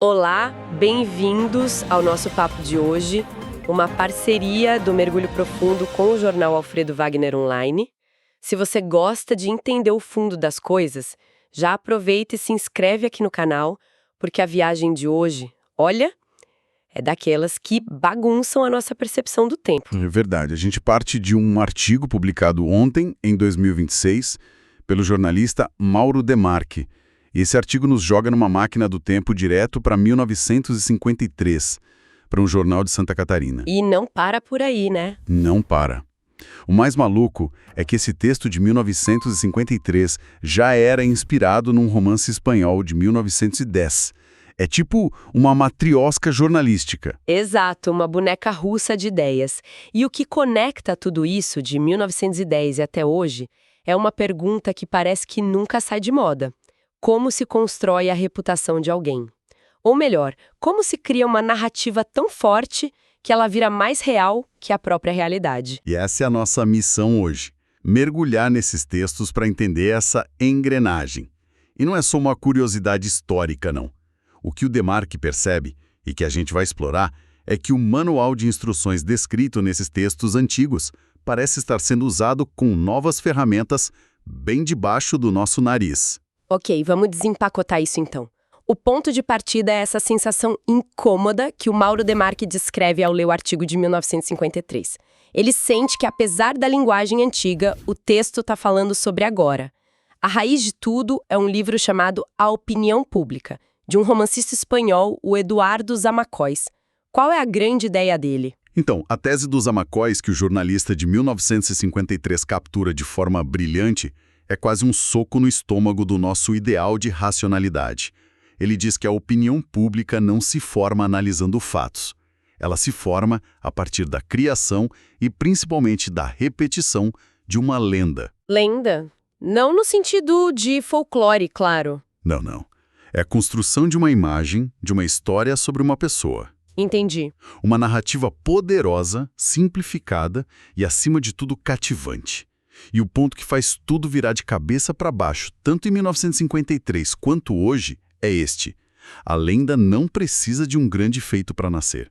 Olá, bem-vindos ao nosso papo de hoje, uma parceria do Mergulho Profundo com o jornal Alfredo Wagner Online. Se você gosta de entender o fundo das coisas, já aproveita e se inscreve aqui no canal, porque a viagem de hoje, olha, é daquelas que bagunçam a nossa percepção do tempo. É verdade. A gente parte de um artigo publicado ontem, em 2026, pelo jornalista Mauro Demarque. E esse artigo nos joga numa máquina do tempo direto para 1953, para um jornal de Santa Catarina. E não para por aí, né? Não para. O mais maluco é que esse texto de 1953 já era inspirado num romance espanhol de 1910. É tipo uma matriosca jornalística. Exato, uma boneca russa de ideias. E o que conecta tudo isso de 1910 e até hoje é uma pergunta que parece que nunca sai de moda. Como se constrói a reputação de alguém? Ou melhor, como se cria uma narrativa tão forte que ela vira mais real que a própria realidade? E essa é a nossa missão hoje. Mergulhar nesses textos para entender essa engrenagem. E não é só uma curiosidade histórica, não. O que o Demarque percebe, e que a gente vai explorar, é que o manual de instruções descrito nesses textos antigos parece estar sendo usado com novas ferramentas bem debaixo do nosso nariz. Ok, vamos desempacotar isso então. O ponto de partida é essa sensação incômoda que o Mauro Demarque descreve ao ler o artigo de 1953. Ele sente que, apesar da linguagem antiga, o texto está falando sobre agora. A raiz de tudo é um livro chamado A Opinião Pública, de um romancista espanhol, o Eduardo Zamacois. Qual é a grande ideia dele? Então, a tese dos Zamacois, que o jornalista de 1953 captura de forma brilhante, é quase um soco no estômago do nosso ideal de racionalidade. Ele diz que a opinião pública não se forma analisando fatos. Ela se forma a partir da criação e principalmente da repetição de uma lenda. Lenda? Não no sentido de folclore, claro. Não. É a construção de uma imagem, de uma história sobre uma pessoa. Entendi. Uma narrativa poderosa, simplificada e, acima de tudo, cativante. E o ponto que faz tudo virar de cabeça para baixo, tanto em 1953 quanto hoje, é este. A lenda não precisa de um grande feito para nascer.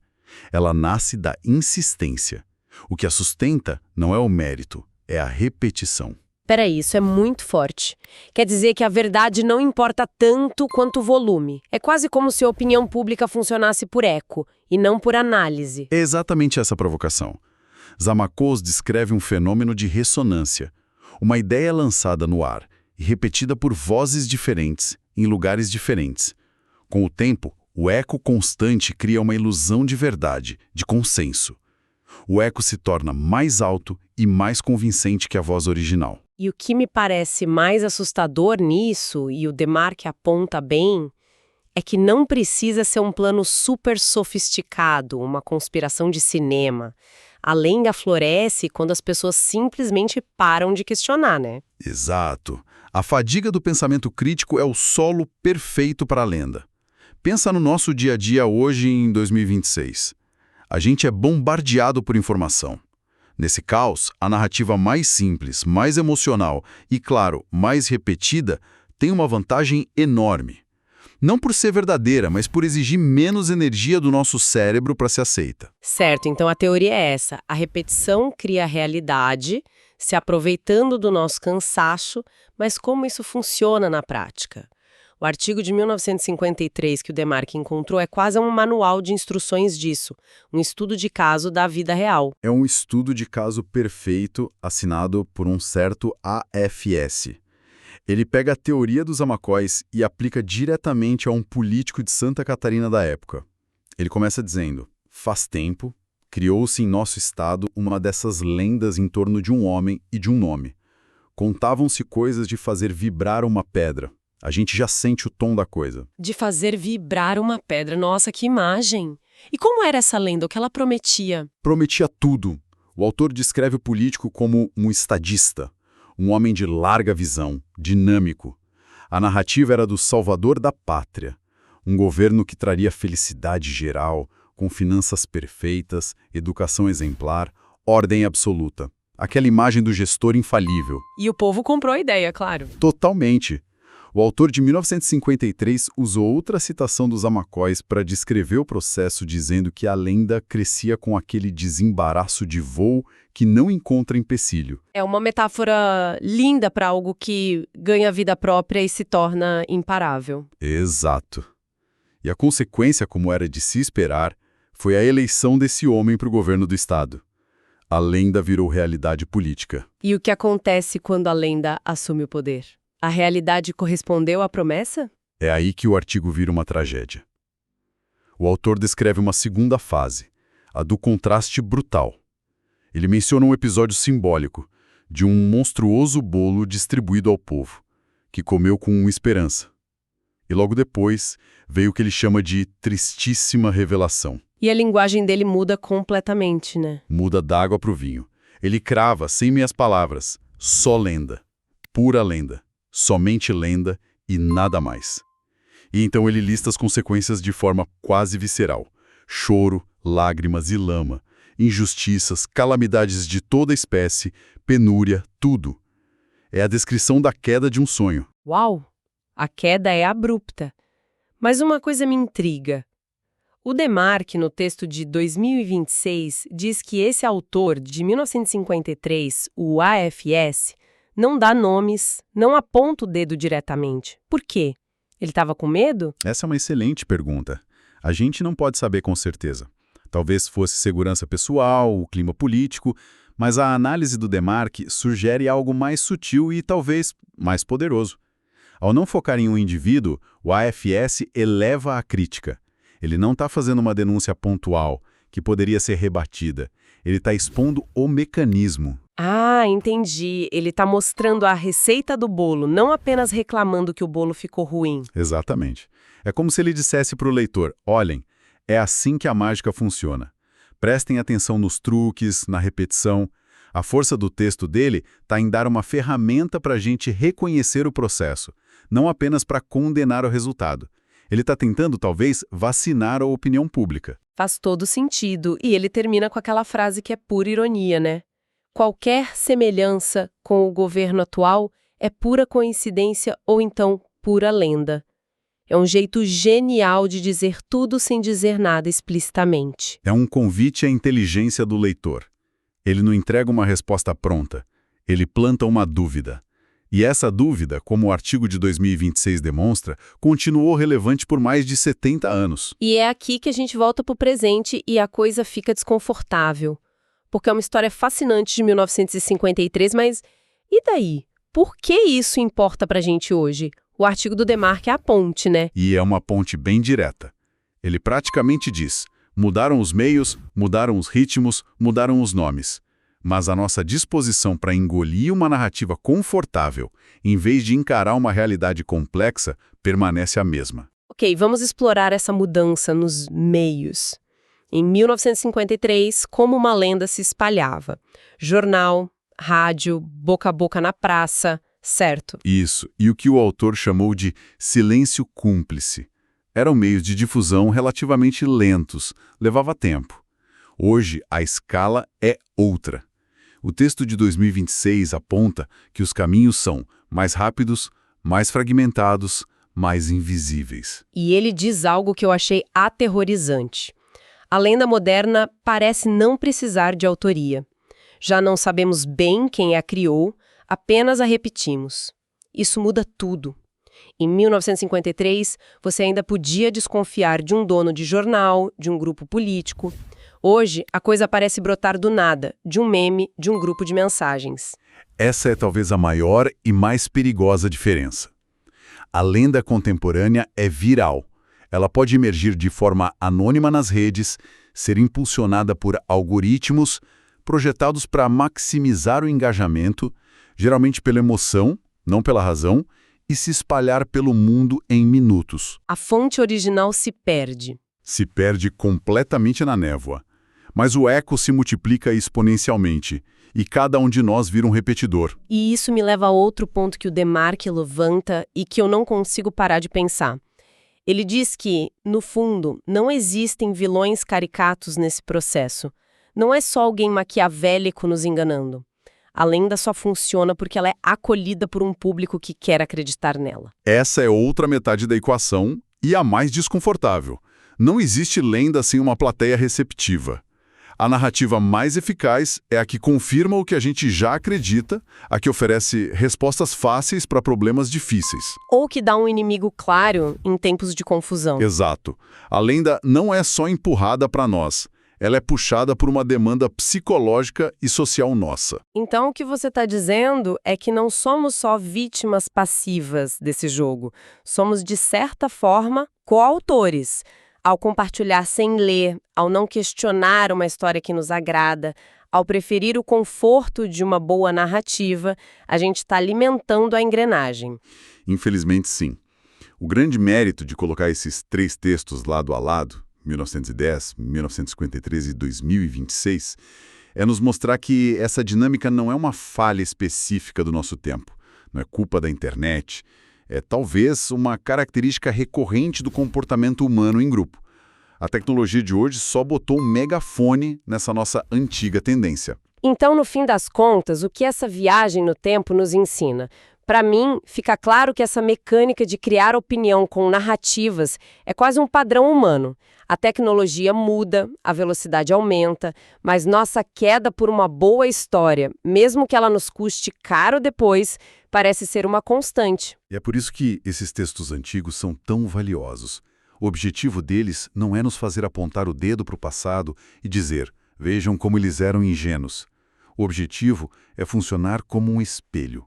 Ela nasce da insistência. O que a sustenta não é o mérito, é a repetição. Peraí, isso é muito forte. Quer dizer que a verdade não importa tanto quanto o volume. É quase como se a opinião pública funcionasse por eco, e não por análise. É exatamente essa provocação. Zamacois descreve um fenômeno de ressonância, uma ideia lançada no ar e repetida por vozes diferentes, em lugares diferentes. Com o tempo, o eco constante cria uma ilusão de verdade, de consenso. O eco se torna mais alto e mais convincente que a voz original. E o que me parece mais assustador nisso, e o Demarque aponta bem, é que não precisa ser um plano super sofisticado, uma conspiração de cinema. A lenda floresce quando as pessoas simplesmente param de questionar, né? Exato. A fadiga do pensamento crítico é o solo perfeito para a lenda. Pensa no nosso dia a dia hoje em 2026. A gente é bombardeado por informação. Nesse caos, a narrativa mais simples, mais emocional e, claro, mais repetida tem uma vantagem enorme. Não por ser verdadeira, mas por exigir menos energia do nosso cérebro para ser aceita. Certo, então a teoria é essa. A repetição cria a realidade, se aproveitando do nosso cansaço, mas como isso funciona na prática? O artigo de 1953 que o Demarque encontrou é quase um manual de instruções disso, um estudo de caso da vida real. É um estudo de caso perfeito assinado por um certo AFS. Ele pega a teoria dos Zamacois e aplica diretamente a um político de Santa Catarina da época. Ele começa dizendo: faz tempo, criou-se em nosso estado uma dessas lendas em torno de um homem e de um nome. Contavam-se coisas de fazer vibrar uma pedra. A gente já sente o tom da coisa. De fazer vibrar uma pedra. Nossa, que imagem! E como era essa lenda? O que ela prometia? Prometia tudo. O autor descreve o político como um estadista. Um homem de larga visão, dinâmico. A narrativa era do salvador da pátria. Um governo que traria felicidade geral, com finanças perfeitas, educação exemplar, ordem absoluta. Aquela imagem do gestor infalível. E o povo comprou a ideia, claro. Totalmente. O autor de 1953 usou outra citação dos Amacóis para descrever o processo, dizendo que a lenda crescia com aquele desembaraço de voo que não encontra empecilho. É uma metáfora linda para algo que ganha vida própria e se torna imparável. Exato. E a consequência, como era de se esperar, foi a eleição desse homem para o governo do estado. A lenda virou realidade política. E o que acontece quando a lenda assume o poder? A realidade correspondeu à promessa? É aí que o artigo vira uma tragédia. O autor descreve uma segunda fase, a do contraste brutal. Ele menciona um episódio simbólico de um monstruoso bolo distribuído ao povo, que comeu com esperança. E logo depois veio o que ele chama de tristíssima revelação. E a linguagem dele muda completamente, né? Muda da água para o vinho. Ele crava, sem meias palavras, só lenda, pura lenda, somente lenda e nada mais. E então ele lista as consequências de forma quase visceral. Choro, lágrimas e lama, injustiças, calamidades de toda espécie, penúria, tudo. É a descrição da queda de um sonho. Uau! A queda é abrupta. Mas uma coisa me intriga. O Demarque, no texto de 2026, diz que esse autor, de 1953, o AFS, não dá nomes, não aponta o dedo diretamente. Por quê? Ele estava com medo? Essa é uma excelente pergunta. A gente não pode saber com certeza. Talvez fosse segurança pessoal, o clima político, mas a análise do Demarque sugere algo mais sutil e talvez mais poderoso. Ao não focar em um indivíduo, o AFS eleva a crítica. Ele não está fazendo uma denúncia pontual, que poderia ser rebatida. Ele está expondo o mecanismo. Ah, entendi. Ele está mostrando a receita do bolo, não apenas reclamando que o bolo ficou ruim. Exatamente. É como se ele dissesse para o leitor, olhem, é assim que a mágica funciona. Prestem atenção nos truques, na repetição. A força do texto dele está em dar uma ferramenta para a gente reconhecer o processo, não apenas para condenar o resultado. Ele está tentando, talvez, vacinar a opinião pública. Faz todo sentido. E ele termina com aquela frase que é pura ironia, né? Qualquer semelhança com o governo atual é pura coincidência ou então pura lenda. É um jeito genial de dizer tudo sem dizer nada explicitamente. É um convite à inteligência do leitor. Ele não entrega uma resposta pronta. Ele planta uma dúvida. E essa dúvida, como o artigo de 2026 demonstra, continuou relevante por mais de 70 anos. E é aqui que a gente volta para o presente e a coisa fica desconfortável. Porque é uma história fascinante de 1953, mas e daí? Por que isso importa para a gente hoje? O artigo do Demarque é a ponte, né? E é uma ponte bem direta. Ele praticamente diz, mudaram os meios, mudaram os ritmos, mudaram os nomes. Mas a nossa disposição para engolir uma narrativa confortável, em vez de encarar uma realidade complexa, permanece a mesma. Ok, vamos explorar essa mudança nos meios. Em 1953, como uma lenda se espalhava? Jornal, rádio, boca a boca na praça, certo? Isso, e o que o autor chamou de silêncio cúmplice. Eram meios de difusão relativamente lentos, levava tempo. Hoje, a escala é outra. O texto de 2026 aponta que os caminhos são mais rápidos, mais fragmentados, mais invisíveis. E ele diz algo que eu achei aterrorizante. A lenda moderna parece não precisar de autoria. Já não sabemos bem quem a criou, apenas a repetimos. Isso muda tudo. Em 1953, você ainda podia desconfiar de um dono de jornal, de um grupo político. Hoje, a coisa parece brotar do nada, de um meme, de um grupo de mensagens. Essa é talvez a maior e mais perigosa diferença. A lenda contemporânea é viral. Ela pode emergir de forma anônima nas redes, ser impulsionada por algoritmos projetados para maximizar o engajamento, geralmente pela emoção, não pela razão, e se espalhar pelo mundo em minutos. A fonte original se perde. Se perde completamente na névoa. Mas o eco se multiplica exponencialmente, e cada um de nós vira um repetidor. E isso me leva a outro ponto que o Demarque levanta e que eu não consigo parar de pensar. Ele diz que, no fundo, não existem vilões caricatos nesse processo. Não é só alguém maquiavélico nos enganando. A lenda só funciona porque ela é acolhida por um público que quer acreditar nela. Essa é outra metade da equação e a mais desconfortável. Não existe lenda sem uma plateia receptiva. A narrativa mais eficaz é a que confirma o que a gente já acredita, a que oferece respostas fáceis para problemas difíceis. Ou que dá um inimigo claro em tempos de confusão. Exato. A lenda não é só empurrada para nós, ela é puxada por uma demanda psicológica e social nossa. Então, o que você está dizendo é que não somos só vítimas passivas desse jogo. Somos, de certa forma, coautores. Ao compartilhar sem ler, ao não questionar uma história que nos agrada, ao preferir o conforto de uma boa narrativa, a gente está alimentando a engrenagem. Infelizmente, sim. O grande mérito de colocar esses 3 textos lado a lado, 1910, 1953 e 2026, é nos mostrar que essa dinâmica não é uma falha específica do nosso tempo, não é culpa da internet, é talvez uma característica recorrente do comportamento humano em grupo. A tecnologia de hoje só botou um megafone nessa nossa antiga tendência. Então, no fim das contas, o que essa viagem no tempo nos ensina? Para mim, fica claro que essa mecânica de criar opinião com narrativas é quase um padrão humano. A tecnologia muda, a velocidade aumenta, mas nossa queda por uma boa história, mesmo que ela nos custe caro depois, parece ser uma constante. E é por isso que esses textos antigos são tão valiosos. O objetivo deles não é nos fazer apontar o dedo para o passado e dizer, vejam como eles eram ingênuos. O objetivo é funcionar como um espelho.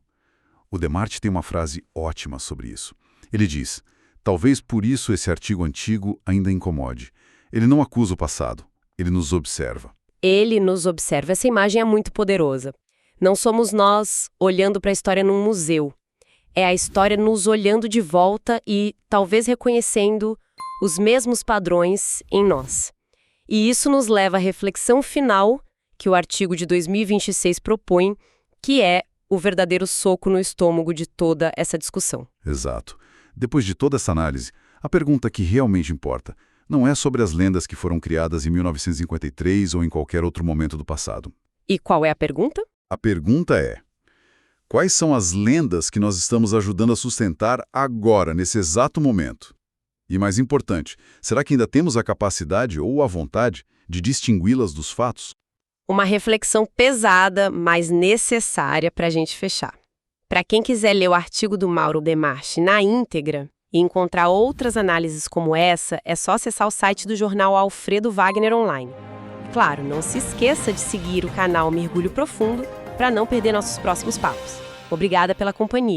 O Demarte tem uma frase ótima sobre isso. Ele diz, talvez por isso esse artigo antigo ainda incomode. Ele não acusa o passado, ele nos observa. Ele nos observa. Essa imagem é muito poderosa. Não somos nós olhando para a história num museu. É a história nos olhando de volta e talvez reconhecendo os mesmos padrões em nós. E isso nos leva à reflexão final que o artigo de 2026 propõe, que é o verdadeiro soco no estômago de toda essa discussão. Exato. Depois de toda essa análise, a pergunta que realmente importa não é sobre as lendas que foram criadas em 1953 ou em qualquer outro momento do passado. E qual é a pergunta? A pergunta é, quais são as lendas que nós estamos ajudando a sustentar agora, nesse exato momento? E mais importante, será que ainda temos a capacidade ou a vontade de distingui-las dos fatos? Uma reflexão pesada, mas necessária para a gente fechar. Para quem quiser ler o artigo do Mauro Demarchi na íntegra e encontrar outras análises como essa, é só acessar o site do jornal Alfredo Wagner Online. Claro, não se esqueça de seguir o canal Mergulho Profundo para não perder nossos próximos papos. Obrigada pela companhia.